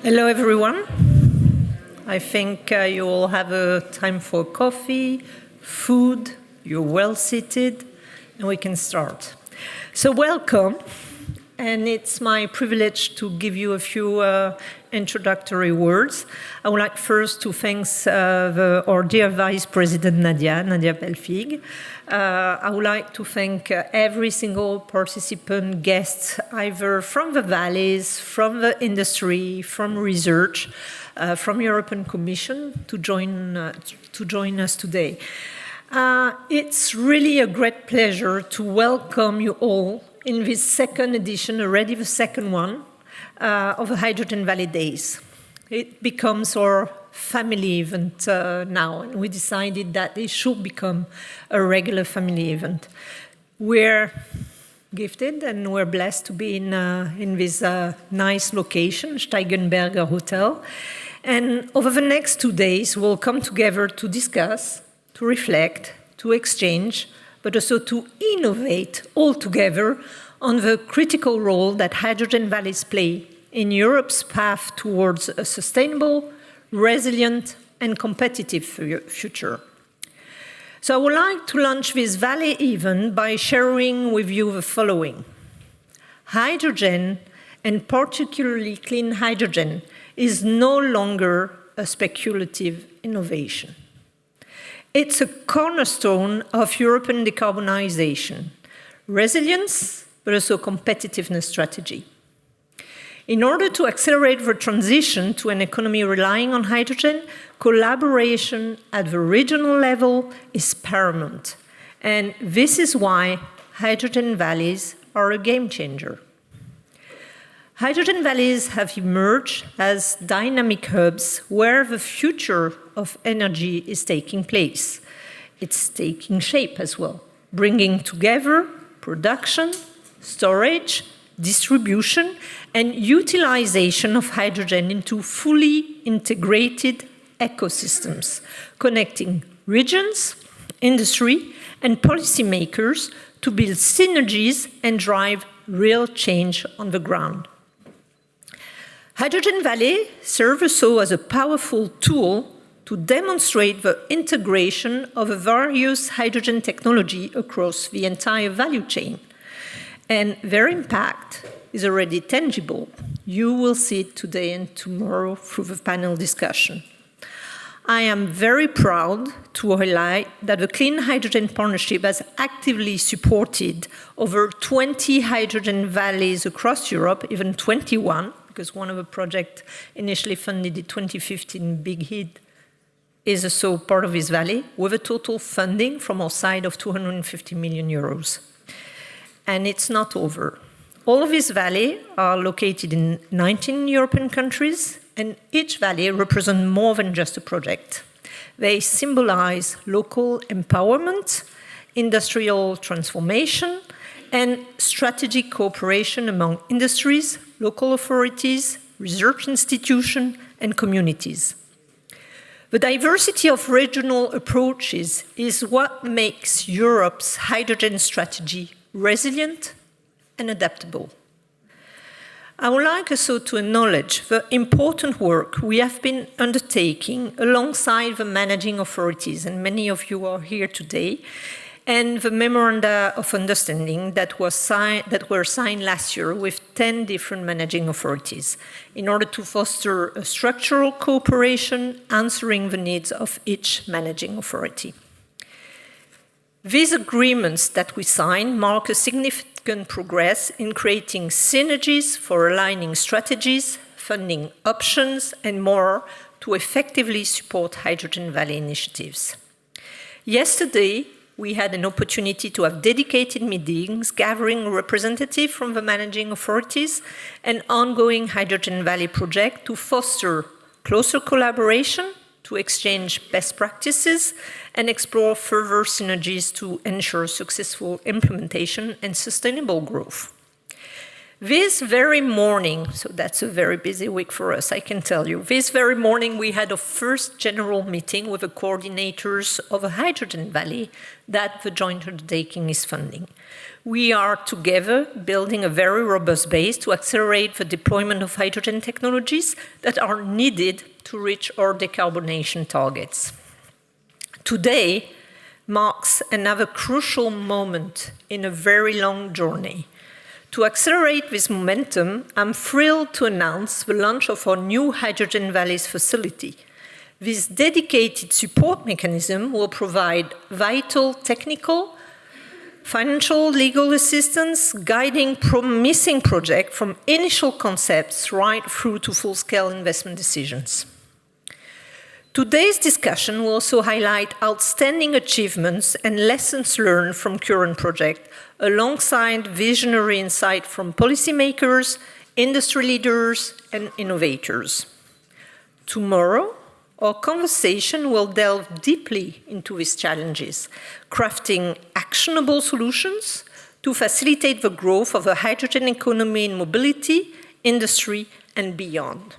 Hello, everyone. I think you all have a time for coffee, food, you're well seated, and we can start. So welcome, and it's my privilege to give you a few introductory words. I would like first to thank our dear Vice President Nadia Pellefigue. I would like to thank every single participant, guest, either from the valleys, from the industry, from research, from European Commission to join us today. It's really a great pleasure to welcome you all in this second edition, already the second one, of the Hydrogen Valley Days. It becomes our family event now, and we decided that it should become a regular family event. We're gifted and we're blessed to be in this nice location, Steigenberger Hotel. And over the next 2 days, we'll come together to discuss, to reflect, to exchange, but also to innovate all together on the critical role that hydrogen valleys play in Europe's path towards a sustainable, resilient, and competitive future. So I would like to launch this Valley event by sharing with you the following. Hydrogen, and particularly clean hydrogen, is no longer a speculative innovation. It's a cornerstone of European decarbonization, resilience, but also competitiveness strategy. In order to accelerate the transition to an economy relying on hydrogen, collaboration at the regional level is paramount. And this is why hydrogen valleys are a game changer. Hydrogen valleys have emerged as dynamic hubs where the future of energy is taking place. It's taking shape as well, bringing together production, storage, distribution, and utilization of hydrogen into fully integrated ecosystems, connecting regions, industry, and policymakers to build synergies and drive real change on the ground. Hydrogen Valley serves also as a powerful tool to demonstrate the integration of various hydrogen technology across the entire value chain. And their impact is already tangible. You will see it today and tomorrow through the panel discussion. I am very proud to highlight that the Clean Hydrogen Partnership has actively supported over 20 hydrogen valleys across Europe, even 21, because one of the projects initially funded in 2015, Big Hit, is also part of this valley, with a total funding from our side of 250 million euros. And it's not over. All of these valleys are located in 19 European countries, and each valley represents more than just a project. They symbolize local empowerment, industrial transformation, and strategic cooperation among industries, local authorities, research institutions, and communities. The diversity of regional approaches is what makes Europe's hydrogen strategy resilient and adaptable. I would like also to acknowledge the important work we have been undertaking alongside the managing authorities, and many of you are here today, and the memoranda of understanding that were signed last year with 10 different managing authorities in order to foster a structural cooperation answering the needs of each managing authority. These agreements that we signed mark a significant progress in creating synergies for aligning strategies, funding options, and more to effectively support Hydrogen Valley initiatives. Yesterday, we had an opportunity to have dedicated meetings gathering representatives from the managing authorities and ongoing Hydrogen Valley project to foster closer collaboration, to exchange best practices, and explore further synergies to ensure successful implementation and sustainable growth. This very morning, so that's a very busy week for us, I can tell you. This very morning, we had a first general meeting with the coordinators of a hydrogen valley that the joint undertaking is funding. We are together building a very robust base to accelerate the deployment of hydrogen technologies that are needed to reach our decarbonation targets. Today marks another crucial moment in a very long journey. To accelerate this momentum, I'm thrilled to announce the launch of our new Hydrogen Valleys facility. This dedicated support mechanism will provide vital technical, financial, legal assistance, guiding promising projects from initial concepts right through to full-scale investment decisions. Today's discussion will also highlight outstanding achievements and lessons learned from current projects, alongside visionary insight from policymakers, industry leaders, and innovators. Tomorrow, our conversation will delve deeply into these challenges, crafting actionable solutions to facilitate the growth of a hydrogen economy in mobility, industry, and beyond.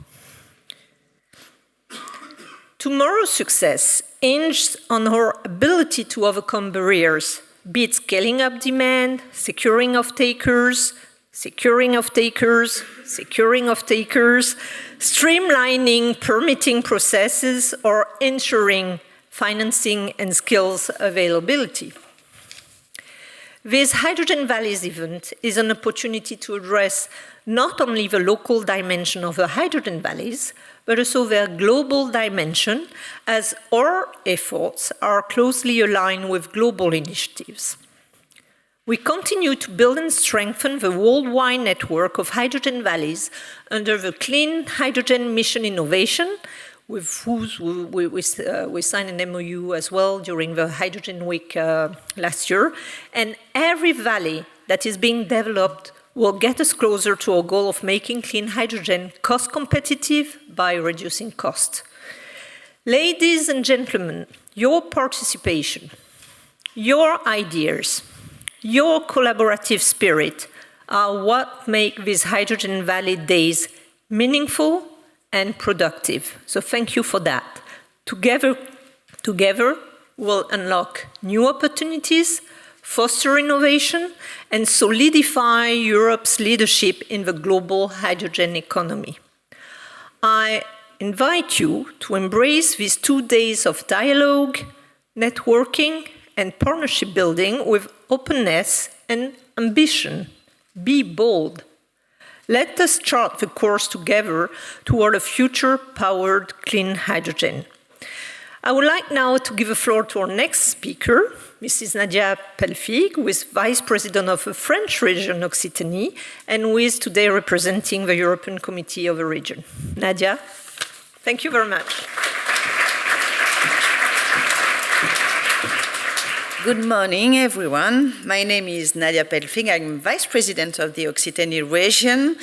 Tomorrow's success hinges on our ability to overcome barriers, be it scaling up demand, securing off-takers, streamlining permitting processes, or ensuring financing and skills availability. This Hydrogen Valleys event is an opportunity to address not only the local dimension of the Hydrogen Valleys, but also their global dimension, as our efforts are closely aligned with global initiatives. We continue to build and strengthen the worldwide network of hydrogen valleys under the Clean Hydrogen Mission Innovation, with whose we signed an MOU as well during the Hydrogen Week last year. And every valley that is being developed will get us closer to our goal of making clean hydrogen cost competitive by reducing cost. Ladies and gentlemen, your participation, your ideas, your collaborative spirit are what make these Hydrogen Valley days meaningful and productive. So thank you for that. Together we'll unlock new opportunities, foster innovation, and solidify Europe's leadership in the global hydrogen economy. I invite you to embrace these 2 days of dialogue, networking, and partnership building with openness and ambition. Be bold. Let us chart the course together toward a future-powered clean hydrogen. I would like now to give the floor to our next speaker, Mrs. Nadia Pellefigue, who is Vice President of the French region Occitanie, and who is today representing the European Committee of the region. Nadia, thank you very much. Good morning, everyone. My name is Nadia Pellefigue. I'm Vice President of the Occitanie region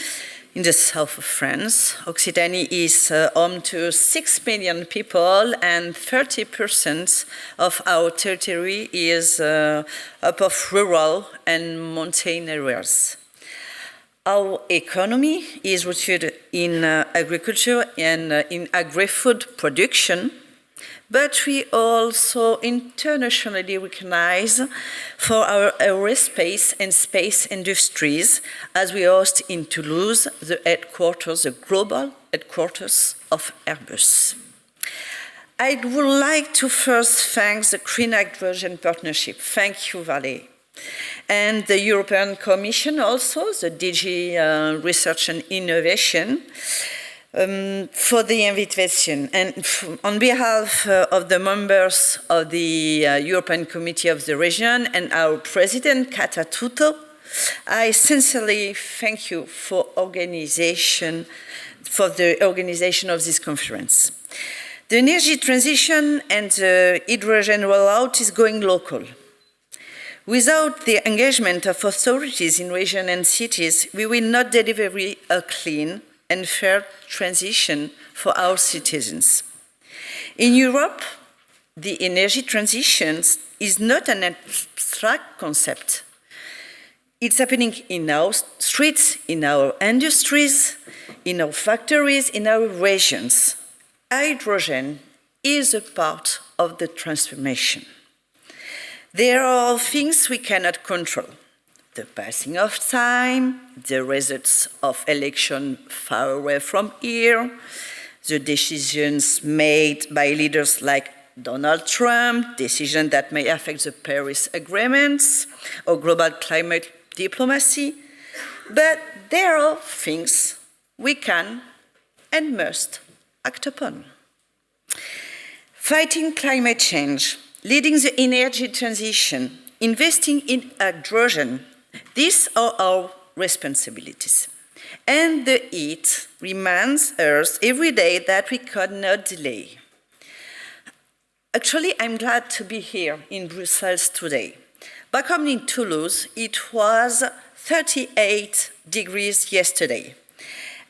in the south of France. Occitanie is home to 6 million people, and 30% of our territory is up of rural and mountain areas. Our economy is rooted in agriculture and in agri-food production, but we also internationally recognized for our aerospace and space industries, as we host in Toulouse the global headquarters of Airbus. I would like to first thank the Green Hydrogen Partnership. Thank you, Valerie. And the European Commission also, the DG Research and Innovation, for the invitation. And on behalf of the members of the European Committee of the Region and our President, Kata Tuto, I sincerely thank you for the organization of this conference. The energy transition and the hydrogen rollout is going local. Without the engagement of authorities in regions and cities, we will not deliver a clean and fair transition for our citizens. In Europe, the energy transition is not an abstract concept. It's happening in our streets, in our industries, in our factories, in our regions. Hydrogen is a part of the transformation. There are things we cannot control. The passing of time, the results of election far away from here, the decisions made by leaders like Donald Trump, decisions that may affect the Paris agreements or global climate diplomacy. But there are things we can and must act upon. Fighting climate change, leading the energy transition, investing in hydrogen, these are our responsibilities. And the heat reminds us every day that we cannot delay. Actually, I'm glad to be here in Brussels today. Back home in Toulouse, it was 38 degrees yesterday,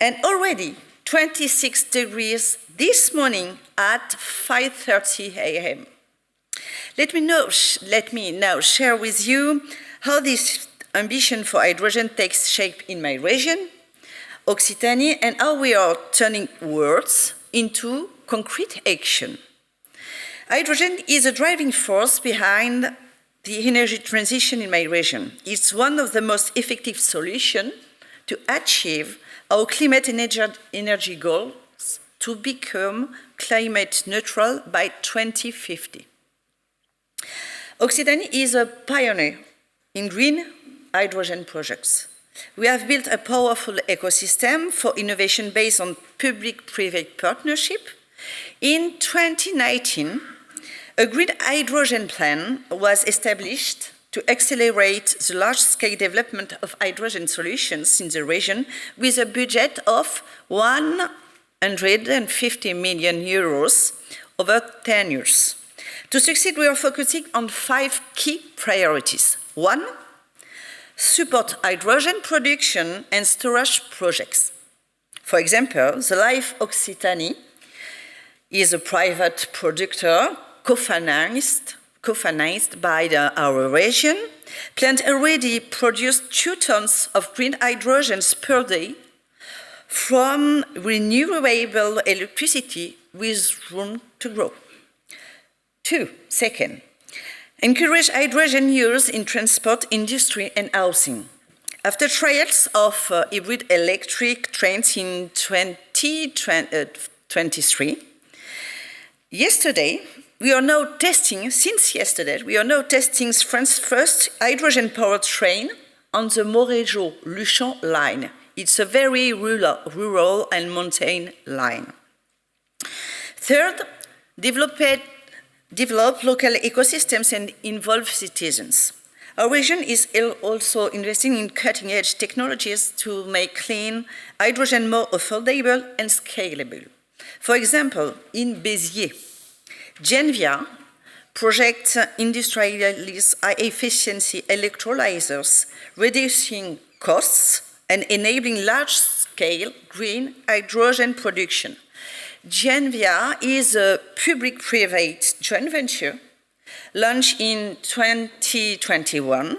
and already 26 degrees this morning at 5:30 a.m. Let me now share with you how this ambition for hydrogen takes shape in my region, Occitanie, and how we are turning words into concrete action. Hydrogen is a driving force behind the energy transition in my region. It's one of the most effective solutions to achieve our climate and energy goals to become climate neutral by 2050. Occitanie is a pioneer in green hydrogen projects. We have built a powerful ecosystem for innovation based on public-private partnership. In 2019, a green hydrogen plan was established to accelerate the large-scale development of hydrogen solutions in the region with a budget of 150 million euros over 10 years. To succeed, we are focusing on 5 key priorities. 1, support hydrogen production and storage projects. For example, the Life Occitanie is a private producer co-financed by our region. Plant already produced 2 tons of green hydrogens per day from renewable electricity with room to grow. 2, second, encourage hydrogen use in transport, industry, and housing. After trials of hybrid electric trains in 2023, since yesterday, we are now testing France's first hydrogen-powered train on the Montrégeau-Luchon line. It's a very rural and mountain line. Third, develop local ecosystems and involve citizens. Our region is also investing in cutting-edge technologies to make clean hydrogen more affordable and scalable. For example, in Béziers, Genvia project industrializes high-efficiency electrolyzers, reducing costs and enabling large-scale green hydrogen production. Genvia is a public-private joint venture launched in 2021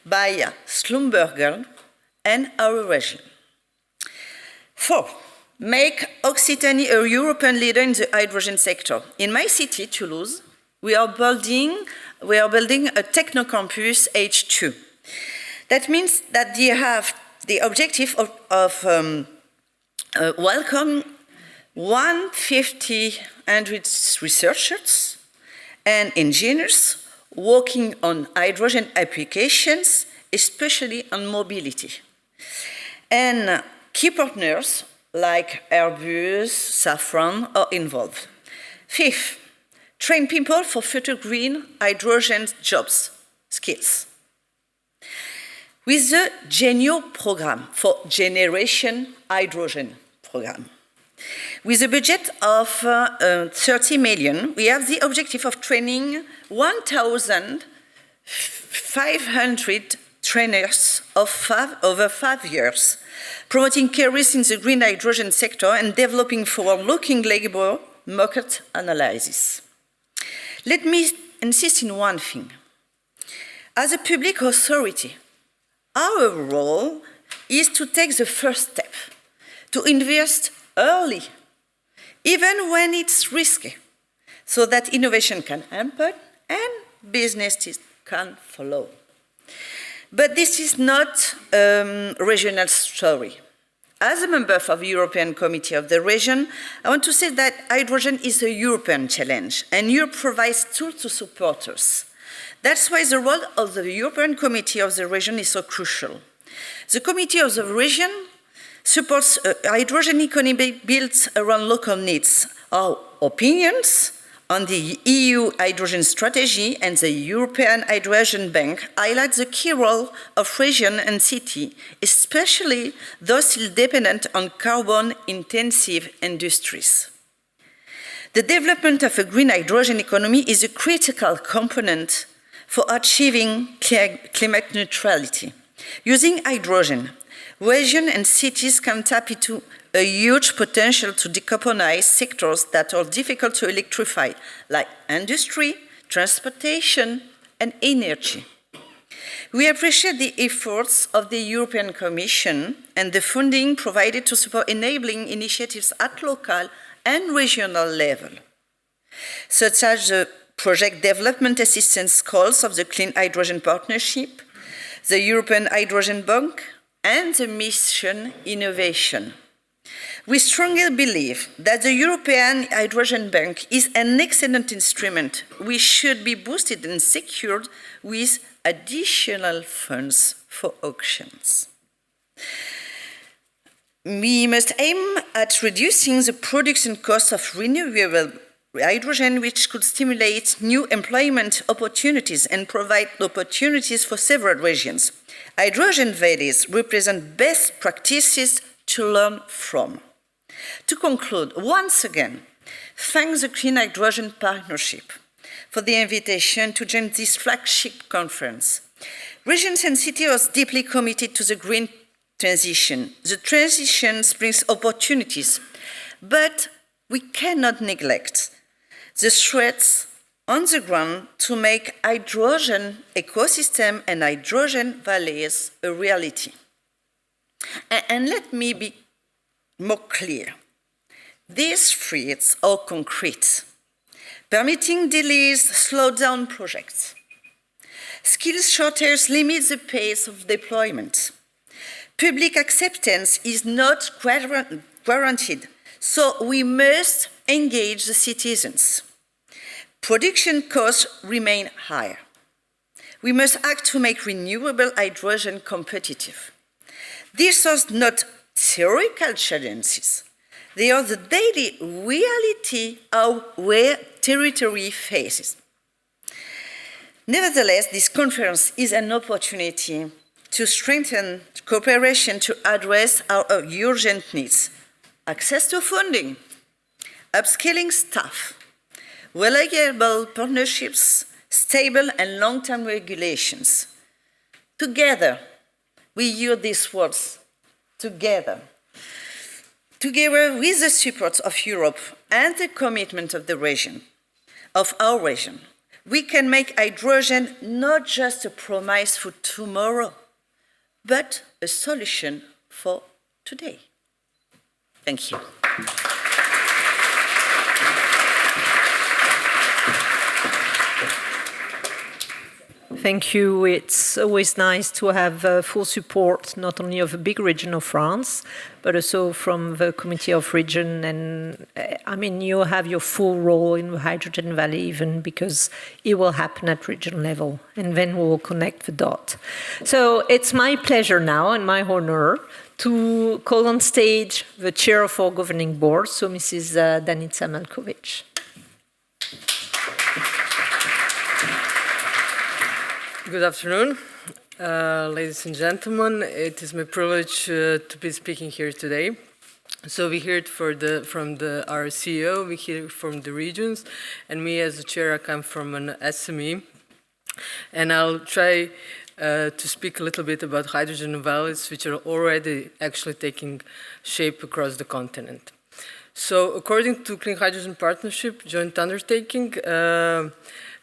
by Schlumberger and our region. 4, make Occitanie a European leader in the hydrogen sector. In my city, Toulouse, we are building a technocampus H2. That means that they have the objective of welcome 150 researchers and engineers working on hydrogen applications, especially on mobility. And key partners like Airbus, Safran are involved. 5th, train people for future green hydrogen jobs, skills. With the GENIO program for Generation Hydrogen program. With a budget of 30 million, we have the objective of training 1,500 trainers over 5 years, promoting careers in the green hydrogen sector and developing forward-looking labor market analysis. Let me insist on one thing. As a public authority, our role is to take the first step, to invest early, even when it's risky, so that innovation can happen and businesses can follow. But this is not a regional story. As a member of the European Committee of the Region, I want to say that hydrogen is a European challenge, and Europe provides tools to support us. That's why the role of the European Committee of the Region is so crucial. The Committee of the Region supports a hydrogen economy built around local needs. Our opinions on the EU hydrogen strategy and the European Hydrogen Bank highlight the key role of region and city, especially those still dependent on carbon-intensive industries. The development of a green hydrogen economy is a critical component for achieving climate neutrality. Using hydrogen, regions and cities can tap into a huge potential to decarbonize sectors that are difficult to electrify, like industry, transportation, and energy. We appreciate the efforts of the European Commission and the funding provided to support enabling initiatives at local and regional level, such as the project development assistance calls of the Clean Hydrogen Partnership, the European Hydrogen Bank, and the Mission Innovation. We strongly believe that the European Hydrogen Bank is an excellent instrument which should be boosted and secured with additional funds for auctions. We must aim at reducing the production cost of renewable hydrogen, which could stimulate new employment opportunities and provide opportunities for several regions. Hydrogen valleys represent best practices to learn from. To conclude, once again, thank the Clean Hydrogen Partnership for the invitation to join this flagship conference. Regions and cities are deeply committed to the green transition. The transition brings opportunities, but we cannot neglect the threats on the ground to make hydrogen ecosystem and hydrogen valleys a reality. And let me be more clear. These threats are concrete. Permitting delays slow down projects. Skills shortages limit the pace of deployment. Public acceptance is not guaranteed, so we must engage the citizens. Production costs remain high. We must act to make renewable hydrogen competitive. These are not theoretical challenges. They are the daily reality of where territory faces. Nevertheless, this conference is an opportunity to strengthen cooperation to address our urgent needs. Access to funding, upskilling staff, reliable partnerships, stable and long-term regulations. Together, we use these words, together. Together with the support of Europe and the commitment of the region, of our region, we can make hydrogen not just a promise for tomorrow, but a solution for today. Thank you. Thank you. It's always nice to have full support, not only of a big region of France, but also from the Committee of Region. And I mean, you have your full role in the Hydrogen Valley, even because it will happen at regional level, and then we will connect the dot. So it's my pleasure now and my honor to call on stage the chair of our governing board, so Mrs. Danica Maljković. Good afternoon, ladies and gentlemen. It is my privilege to be speaking here today. So we heard from our CEO, we hear from the regions, and me as the chair, I come from an SME. And I'll try to speak a little bit about hydrogen valleys, which are already actually taking shape across the continent. So according to Clean Hydrogen Partnership joint undertaking, around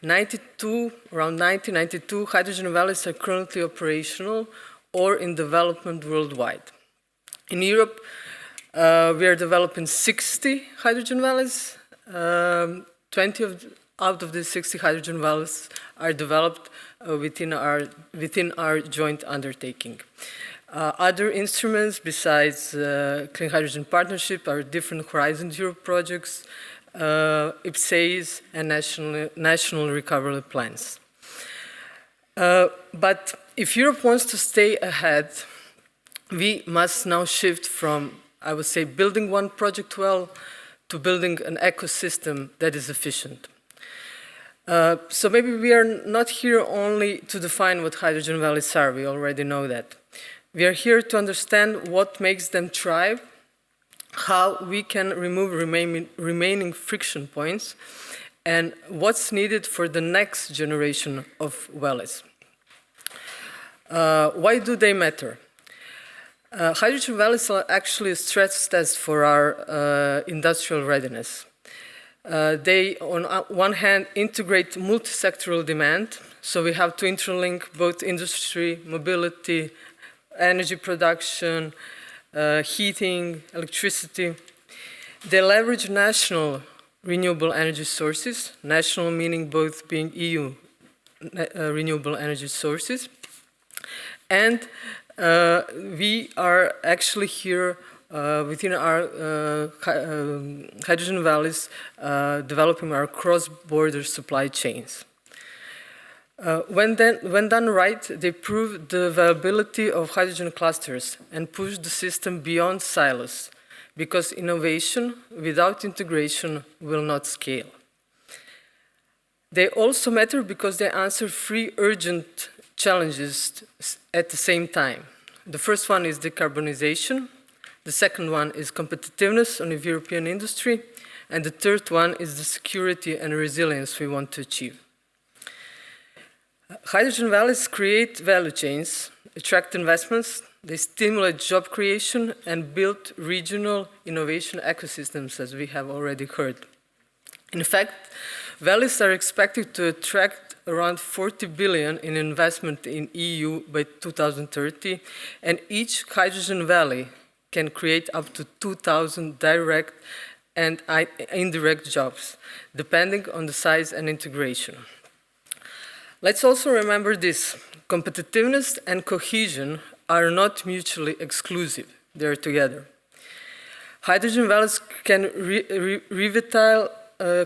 1992, hydrogen valleys are currently operational or in development worldwide. In Europe, we are developing 60 hydrogen valleys. 20 out of these 60 hydrogen valleys are developed within our joint undertaking. Other instruments besides Clean Hydrogen Partnership are different Horizon Europe projects, IPCEIs, and national recovery plans. But if Europe wants to stay ahead, we must now shift from, I would say, building one project well to building an ecosystem that is efficient. So maybe we are not here only to define what hydrogen valleys are, we already know that. We are here to understand what makes them thrive, how we can remove remaining friction points, and what's needed for the next generation of valleys. Why do they matter? Hydrogen valleys are actually a stress test for our industrial readiness. They, on one hand, integrate multi-sectoral demand, so we have to interlink both industry, mobility, energy production, heating, electricity. They leverage national renewable energy sources, national meaning both being EU renewable energy sources. And we are actually here within our hydrogen valleys developing our cross-border supply chains. When done right, they prove the viability of hydrogen clusters and push the system beyond silos, because innovation without integration will not scale. They also matter because they answer three urgent challenges at the same time. The first one is decarbonization, the second one is competitiveness on the European industry, and the third one is the security and resilience we want to achieve. Hydrogen valleys create value chains, attract investments, they stimulate job creation and build regional innovation ecosystems, as we have already heard. In fact, valleys are expected to attract around 40 billion in investment in EU by 2030, and each hydrogen valley can create up to 2,000 direct and indirect jobs, depending on the size and integration. Let's also remember this: competitiveness and cohesion are not mutually exclusive, they're together. Hydrogen valleys can revitalize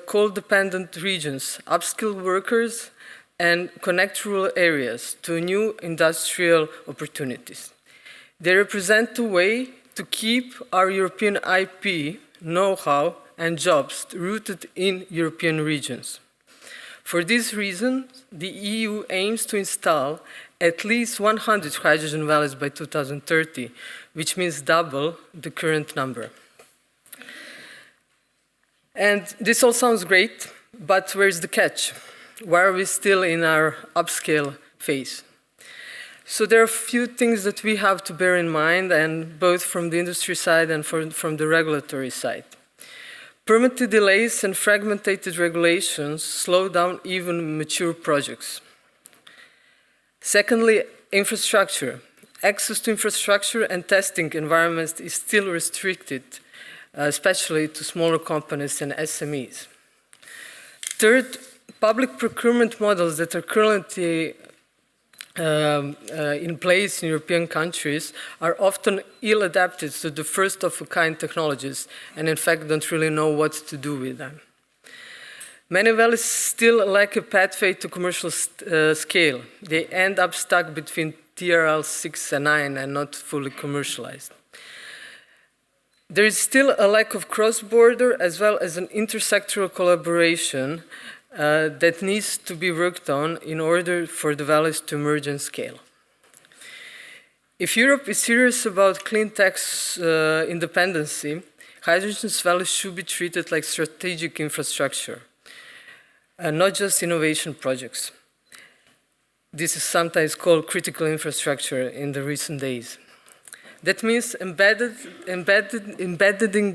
coal-dependent regions, upskill workers, and connect rural areas to new industrial opportunities. They represent a way to keep our European IP, know-how, and jobs rooted in European regions. For this reason, the EU aims to install at least 100 hydrogen valleys by 2030, which means double the current number. And this all sounds great, but where's the catch? Why are we still in our upscale phase? So there are a few things that we have to bear in mind, and both from the industry side and from the regulatory side. Permitted delays and fragmented regulations slow down even mature projects. Secondly, infrastructure. Access to infrastructure and testing environments is still restricted, especially to smaller companies and SMEs. Third, public procurement models that are currently in place in European countries are often ill-adapted to the first-of-a-kind technologies, and in fact don't really know what to do with them. Many valleys still lack a pathway to commercial scale. They end up stuck between TRL 6 and 9 and not fully commercialized. There is still a lack of cross-border as well as an intersectoral collaboration that needs to be worked on in order for the valleys to emerge and scale. If Europe is serious about clean tech's independency, hydrogen valleys should be treated like strategic infrastructure, and not just innovation projects. This is sometimes called critical infrastructure in the recent days. That means embedding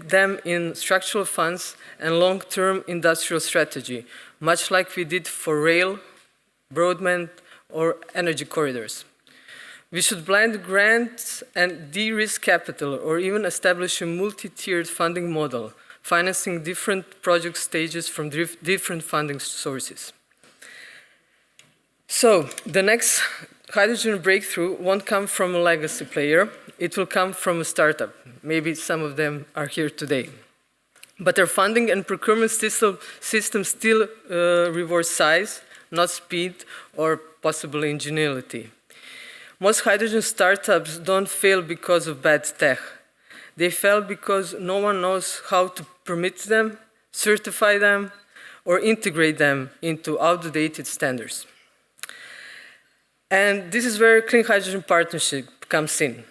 them in structural funds and long-term industrial strategy, much like we did for rail, broadband, or energy corridors. We should blend grants and de-risk capital, or even establish a multi-tiered funding model, financing different project stages from different funding sources. So, the next hydrogen breakthrough won't come from a legacy player, it will come from a startup. Maybe some of them are here today. But their funding and procurement system still reward size, not speed or possible ingenuity. Most hydrogen startups don't fail because of bad tech. They fail because no one knows how to permit them, certify them, or integrate them into outdated standards. And this is where Clean Hydrogen Partnership comes in.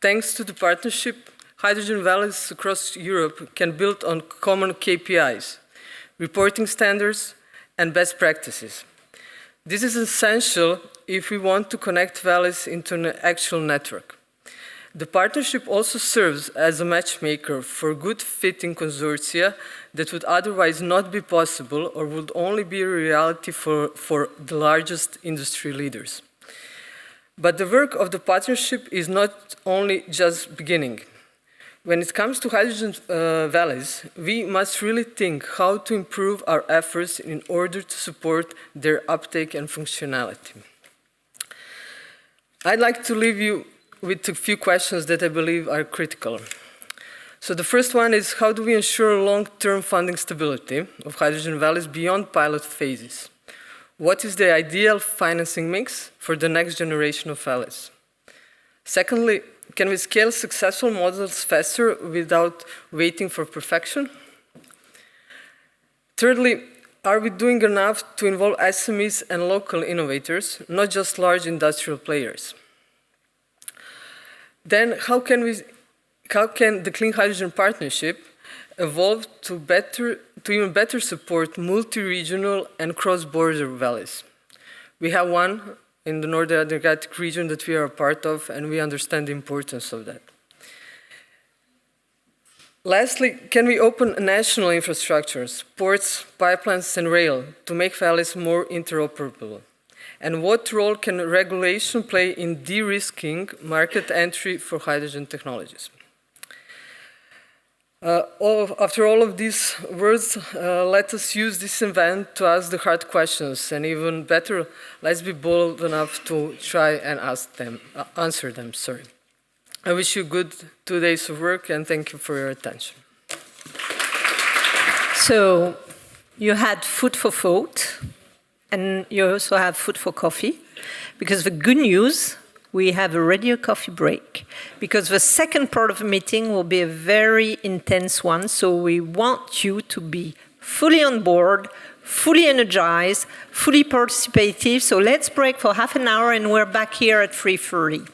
Thanks to the partnership, hydrogen valleys across Europe can build on common KPIs, reporting standards, and best practices. This is essential if we want to connect valleys into an actual network. The partnership also serves as a matchmaker for good-fitting consortia that would otherwise not be possible or would only be a reality for the largest industry leaders. But the work of the partnership is not only just beginning. When it comes to hydrogen valleys, we must really think how to improve our efforts in order to support their uptake and functionality. I'd like to leave you with a few questions that I believe are critical. So the first one is, how do we ensure long-term funding stability of hydrogen valleys beyond pilot phases? What is the ideal financing mix for the next generation of valleys? Secondly, can we scale successful models faster without waiting for perfection? Thirdly, are we doing enough to involve SMEs and local innovators, not just large industrial players? Then, how can the Clean Hydrogen Partnership evolve to even better support multi-regional and cross-border valleys? We have one in the Northern Adriatic region that we are a part of, and we understand the importance of that. Lastly, can we open national infrastructures, ports, pipelines, and rail to make valleys more interoperable? And what role can regulation play in de-risking market entry for hydrogen technologies? After all of these words, let us use this event to ask the hard questions, and even better, let's be bold enough to try and answer them. I wish you good 2 days of work, and thank you for your attention. So, you had food for thought, and you also have food for coffee, because the good news, we have already a coffee break, because the second part of the meeting will be a very intense one, so we want you to be fully on board, fully energized, fully participative. So let's break for half an hour, and we're back here at 3:30.